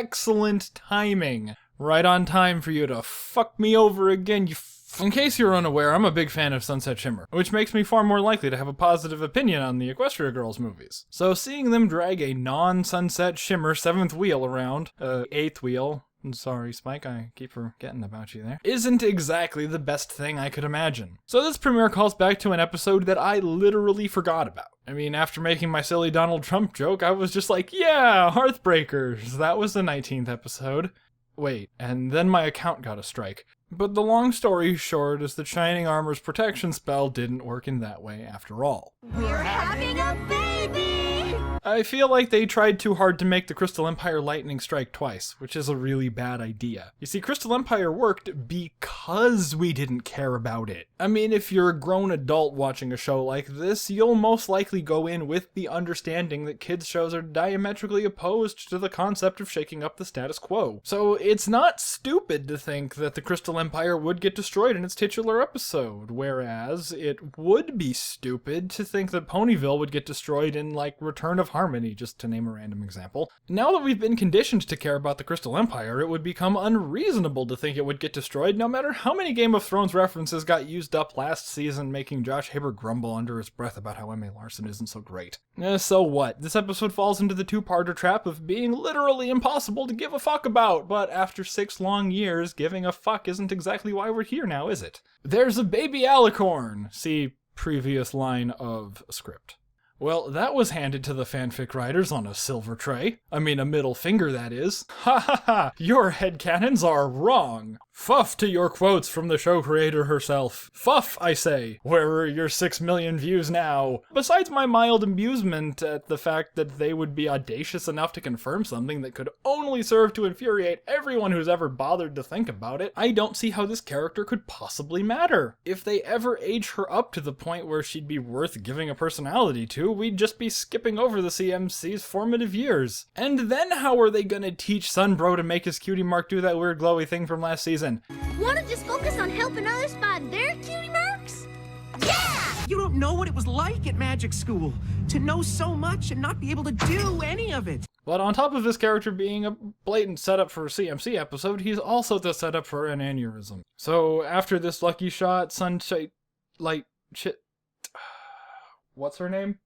excellent timing. Right on time for you to fuck me over again, In case you're unaware, I'm a big fan of Sunset Shimmer, which makes me far more likely to have a positive opinion on the Equestria Girls movies. So seeing them drag a non-Sunset Shimmer 7th wheel around, 8th wheel, I'm sorry Spike, I keep forgetting about you there, isn't exactly the best thing I could imagine. So this premiere calls back to an episode that I literally forgot about. I mean, after making my silly Donald Trump joke, I was just like, yeah, Hearthbreakers, that was the 19th episode. Wait, and then my account got a strike. But the long story short is that Shining Armor's protection spell didn't work in that way after all. We're having a baby! I feel like they tried too hard to make the Crystal Empire lightning strike twice, which is a really bad idea. You see, Crystal Empire worked because we didn't care about it. I mean, if you're a grown adult watching a show like this, you'll most likely go in with the understanding that kids' shows are diametrically opposed to the concept of shaking up the status quo. So it's not stupid to think that the Crystal Empire would get destroyed in its titular episode, whereas it would be stupid to think that Ponyville would get destroyed in, like, Return of Harmony, just to name a random example. Now that we've been conditioned to care about the Crystal Empire, it would become unreasonable to think it would get destroyed no matter how many Game of Thrones references got used up last season, making Josh Haber grumble under his breath about how Emma Larson isn't so great. So what? This episode falls into the two-parter trap of being literally impossible to give a fuck about, but after 6 long years, giving a fuck isn't exactly why we're here now, is it? There's a baby alicorn! See previous line of script. Well, that was handed to the fanfic writers on a silver tray. I mean, a middle finger, that is. Ha ha ha! Your headcanons are wrong! Fuff to your quotes from the show creator herself. Fuff, I say! Where are your 6 million views now? Besides my mild amusement at the fact that they would be audacious enough to confirm something that could only serve to infuriate everyone who's ever bothered to think about it, I don't see how this character could possibly matter. If they ever age her up to the point where she'd be worth giving a personality to, we'd just be skipping over the CMC's formative years. And then how are they gonna teach Sunbro to make his cutie mark do that weird glowy thing from last season? Wanna just focus on helping others find their cutie marks? Yeah! You don't know what it was like at magic school. To know so much and not be able to do any of it. But on top of this character being a blatant setup for a CMC episode, he's also the setup for an aneurysm. So after this lucky shot, Sunshine... What's her name?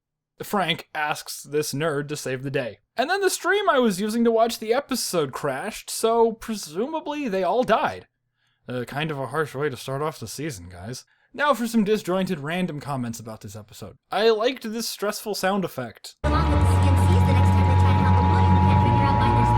Frank asks this nerd to save the day. And then the stream I was using to watch the episode crashed, so presumably they all died. Kind of a harsh way to start off the season, guys. Now for some disjointed random comments about this episode. I liked this stressful sound effect. Along with the CMCs the next time they try to help a boy who can't figure out why they're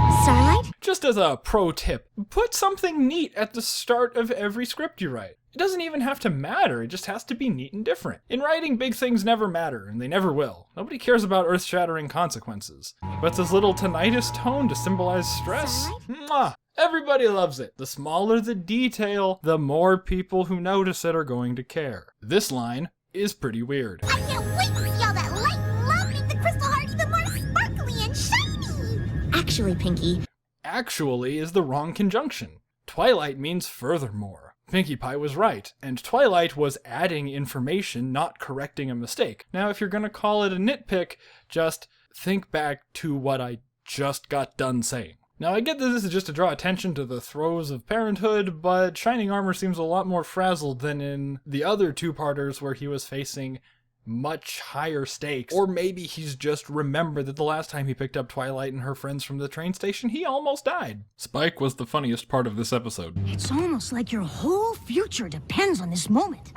special. Starlight? Just as a pro tip, put something neat at the start of every script you write. It doesn't even have to matter, it just has to be neat and different. In writing, big things never matter, and they never will. Nobody cares about earth-shattering consequences. But this little tinnitus tone to symbolize stress? Mwah! Everybody loves it. The smaller the detail, the more people who notice it are going to care. This line is pretty weird. I can't wait to see all that light love make the crystal heart even more sparkly and shiny! Actually, Pinkie. Actually is the wrong conjunction. Twilight means furthermore. Pinkie Pie was right, and Twilight was adding information, not correcting a mistake. Now, if you're gonna call it a nitpick, just think back to what I just got done saying. Now, I get that this is just to draw attention to the throes of parenthood, but Shining Armor seems a lot more frazzled than in the other two-parters where he was facing much higher stakes. Or maybe he's just remembered that the last time he picked up Twilight and her friends from the train station, he almost died. Spike was the funniest part of this episode. It's almost like your whole future depends on this moment.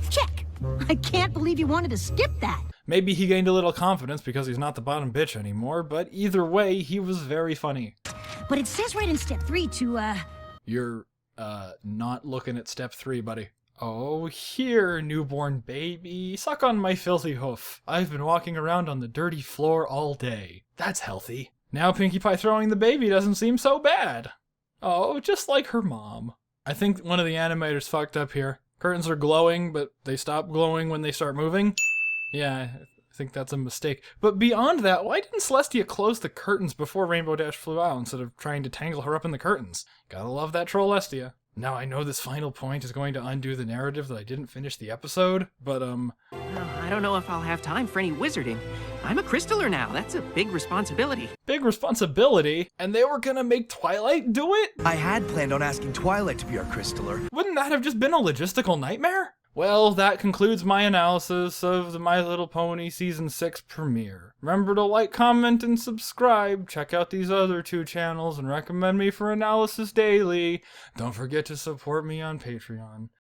Check! I can't believe you wanted to skip that. Maybe he gained a little confidence because he's not the bottom bitch anymore, but either way, he was very funny. But it says right in step 3 to, You're, not looking at step 3, buddy. Oh, here, newborn baby. Suck on my filthy hoof. I've been walking around on the dirty floor all day. That's healthy. Now Pinkie Pie throwing the baby doesn't seem so bad. Oh, just like her mom. I think one of the animators fucked up here. Curtains are glowing, but they stop glowing when they start moving. Yeah, I think that's a mistake. But beyond that, why didn't Celestia close the curtains before Rainbow Dash flew out instead of trying to tangle her up in the curtains? Gotta love that Trollestia. Now, I know this final point is going to undo the narrative that I didn't finish the episode, but, Well, I don't know if I'll have time for any wizarding. I'm a crystaller now. That's a big responsibility. big responsibility, and they were gonna make Twilight do it? I had planned on asking Twilight to be our crystaller. Wouldn't that have just been a logistical nightmare? Well, that concludes my analysis of the My Little Pony Season 6 premiere. Remember to like, comment, and subscribe. Check out these other 2 channels and recommend me for analysis daily. Don't forget to support me on Patreon.